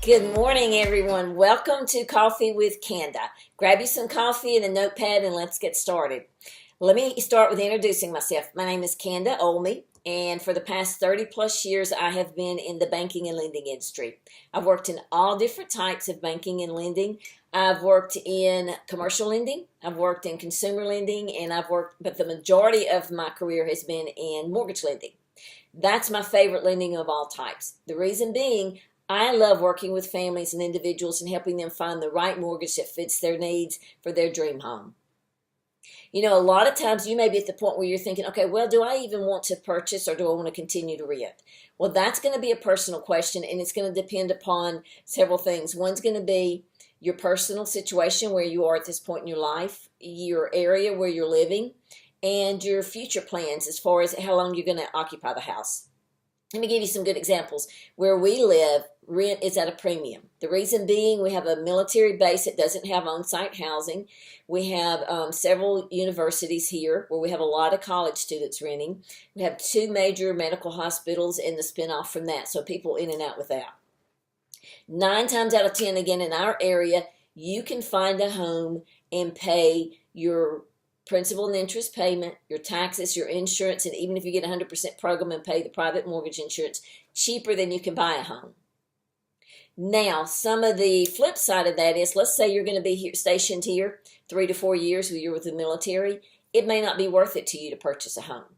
Good morning, everyone. Welcome to Coffee with Canda. Grab you some coffee and a notepad and let's get started. Let me start with introducing myself. My name is Canda Olney, and for the past 30 plus years, I have been in the banking and lending industry. I've worked in all different types of banking and lending. I've worked in commercial lending, I've worked in consumer lending, and but the majority of my career has been in mortgage lending. That's my favorite lending of all types. The reason being, I love working with families and individuals and helping them find the right mortgage that fits their needs for their dream home. You know, a lot of times you may be at the point where you're thinking, okay, well, do I even want to purchase or do I want to continue to rent? Well, that's going to be a personal question, and it's going to depend upon several things. One's going to be your personal situation, where you are at this point in your life, your area where you're living, and your future plans as far as how long you're going to occupy the house. Let me give you some good examples. Where we live, rent is at a premium. The reason being, we have a military base that doesn't have on-site housing. We have several universities here where we have a lot of college students renting. We have 2 major medical hospitals and the spinoff from that, so people in and out with that. 9 times out of 10, again, in our area, you can find a home and pay your principal and interest payment, your taxes, your insurance, and even if you get 100% program and pay the private mortgage insurance, cheaper than you can buy a home. Now, some of the flip side of that is, let's say you're going to be stationed here 3 to 4 years when you're with the military. It may not be worth it to you to purchase a home.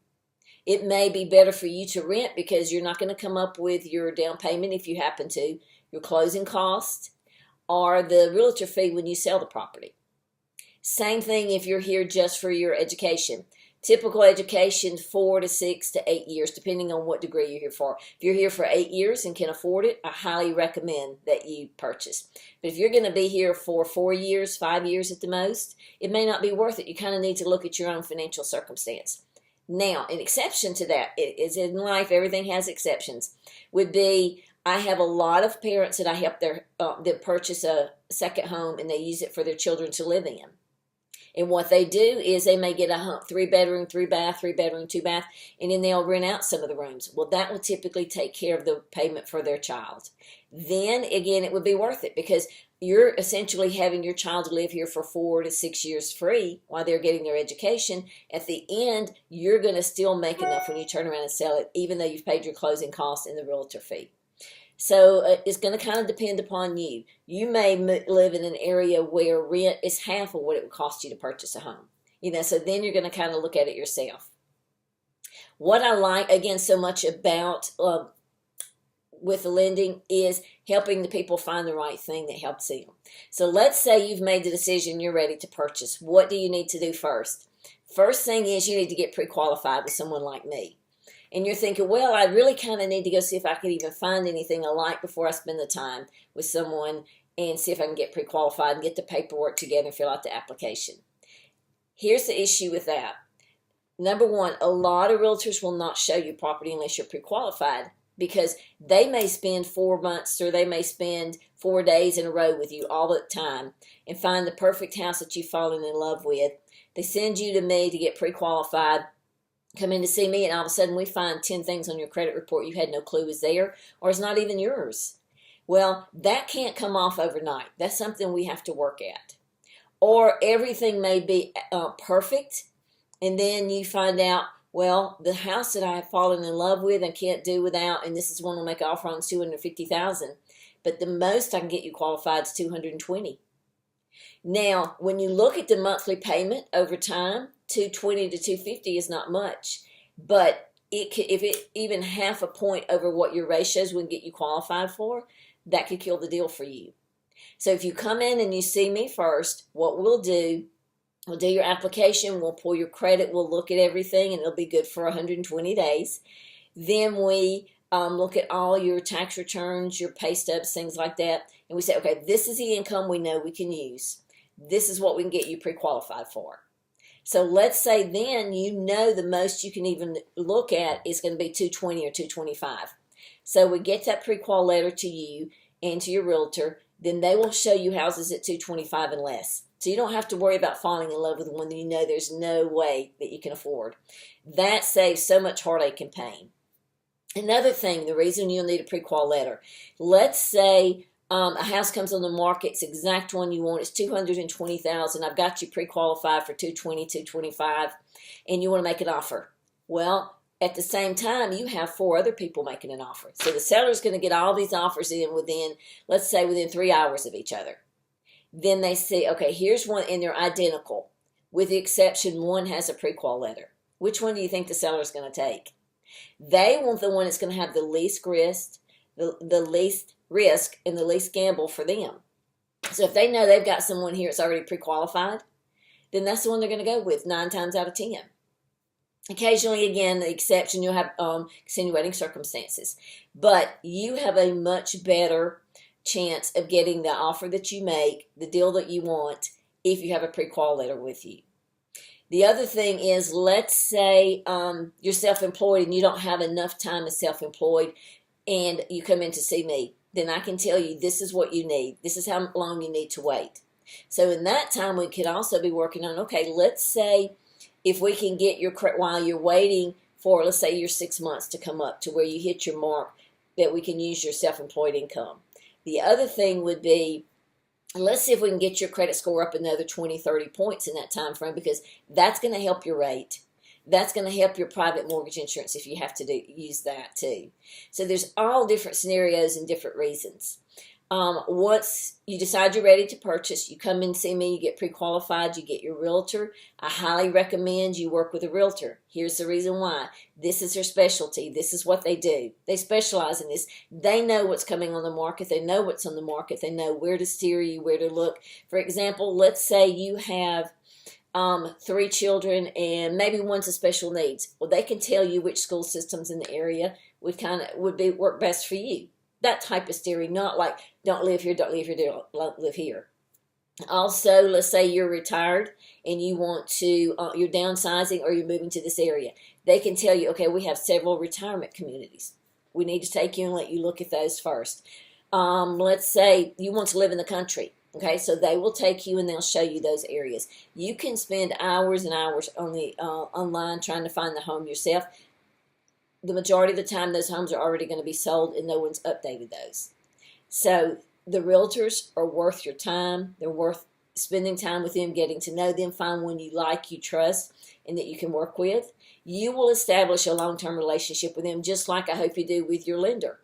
It may be better for you to rent because you're not going to come up with your down payment if you happen to, your closing cost, or the realtor fee when you sell the property. Same thing if you're here just for your education. Typical education, 4 to 6 to 8 years, depending on what degree you're here for. If you're here for 8 years and can afford it, I highly recommend that you purchase. But if you're going to be here for 4 years, 5 years at the most, it may not be worth it. You kind of need to look at your own financial circumstance. Now, an exception to that, is in life, everything has exceptions, would be, I have a lot of parents that I help them purchase a second home and they use it for their children to live in. And what they do is they may get a 3-bedroom, 3-bath, 3-bedroom, 2-bath, and then they'll rent out some of the rooms. Well, that will typically take care of the payment for their child. Then, again, it would be worth it because you're essentially having your child live here for 4 to 6 years free while they're getting their education. At the end, you're going to still make enough when you turn around and sell it, even though you've paid your closing costs and the realtor fee. So it's going to kind of depend upon you. You may live in an area where rent is half of what it would cost you to purchase a home. So then you're going to kind of look at it yourself. What I like, again, so much about with the lending is helping the people find the right thing that helps them. So let's say you've made the decision, you're ready to purchase. What do you need to do first? First thing is you need to get pre-qualified with someone like me. And you're thinking, well, I really kind of need to go see if I could even find anything I like before I spend the time with someone and see if I can get pre-qualified and get the paperwork together and fill out the application. Here's the issue with that. Number one, a lot of realtors will not show you property unless you're pre-qualified because they may spend 4 months or they may spend 4 days in a row with you all the time and find the perfect house that you've fallen in love with. They send you to me to get pre-qualified, come in to see me, and all of a sudden we find 10 things on your credit report you had no clue was there, or it's not even yours. Well, that can't come off overnight. That's something we have to work at. Or everything may be perfect, and then you find out, well, the house that I have fallen in love with and can't do without, and this is one will make an offer on $250,000, but the most I can get you qualified is $220,000. Now, when you look at the monthly payment over time, $220 to $250 is not much, but if it even half a point over what your ratios would get you qualified for, that could kill the deal for you. So if you come in and you see me first, what we'll do your application, we'll pull your credit, we'll look at everything, and it'll be good for 120 days. Then we look at all your tax returns, your pay stubs, things like that, and we say, okay, this is the income we know we can use. This is what we can get you pre-qualified for. So let's say then you know the most you can even look at is going to be $220 or $225. So we get that pre-qual letter to you and to your realtor, then they will show you houses at $225 and less. So you don't have to worry about falling in love with one that you know there's no way that you can afford. That saves so much heartache and pain. Another thing, the reason you'll need a pre-qual letter, let's say A house comes on the market, it's the exact one you want, it's $220,000. I've got you pre-qualified for 220, 225, and you want to make an offer. Well, at the same time, you have 4 other people making an offer. So the seller's going to get all these offers in within, let's say, within 3 hours of each other. Then they see, okay, here's one, and they're identical, with the exception one has a pre-qual letter. Which one do you think the seller's going to take? They want the one that's going to have the least risk, the least risk, and the least gamble for them. So if they know they've got someone here that's already pre-qualified, then that's the one they're going to go with 9 times out of 10. Occasionally, again, the exception, you'll have extenuating circumstances. But you have a much better chance of getting the offer that you make, the deal that you want, if you have a pre-qual letter with you. The other thing is, let's say you're self-employed and you don't have enough time as self-employed and you come in to see me. Then I can tell you this is what you need. This is how long you need to wait. So in that time, we could also be working on, okay, let's say if we can get your, while you're waiting for, let's say, your 6 months to come up to where you hit your mark, that we can use your self-employed income. The other thing would be, let's see if we can get your credit score up another 20, 30 points in that time frame, because that's going to help your rate. That's going to help your private mortgage insurance if you have to use that too. So there's all different scenarios and different reasons. Once you decide you're ready to purchase, you come in and see me, you get pre-qualified, you get your realtor. I highly recommend you work with a realtor. Here's the reason why. This is their specialty. This is what they do. They specialize in this. They know what's coming on the market. They know what's on the market. They know where to steer you, where to look. For example, let's say you have 3 children and maybe one's a special needs. Well, they can tell you which school systems in the area would work best for you. That type of steering, not like don't live here, don't live here, don't live here. Also, let's say you're retired and you want to, you're downsizing or you're moving to this area. They can tell you, okay, we have several retirement communities. We need to take you and let you look at those first. Let's say you want to live in the country. Okay, so they will take you and they'll show you those areas. You can spend hours and hours online trying to find the home yourself. The majority of the time, those homes are already going to be sold and no one's updated those. So the realtors are worth your time. They're worth spending time with them, getting to know them, find one you like, you trust, and that you can work with. You will establish a long-term relationship with them, just like I hope you do with your lender.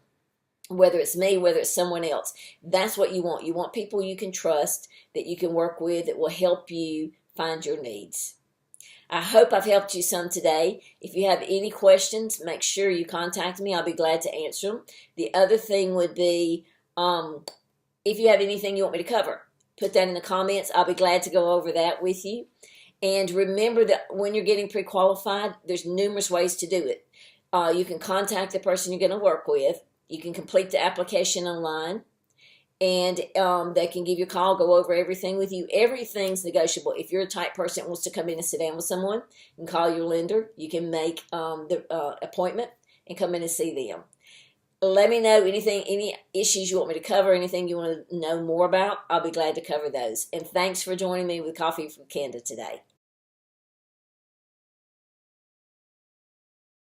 Whether it's me, whether it's someone else. That's what you want. You want people you can trust, that you can work with, that will help you find your needs. I hope I've helped you some today. If you have any questions, make sure you contact me. I'll be glad to answer them. The other thing would be, if you have anything you want me to cover, put that in the comments. I'll be glad to go over that with you. And remember that when you're getting pre-qualified, there's numerous ways to do it. You can contact the person you're going to work with. You can complete the application online. And they can give you a call, go over everything with you. Everything's negotiable. If you're a type person that wants to come in and sit down with someone, you can call your lender. You can make the appointment and come in and see them. Let me know any issues you want me to cover, anything you want to know more about. I'll be glad to cover those. And thanks for joining me with Coffee with Canda today.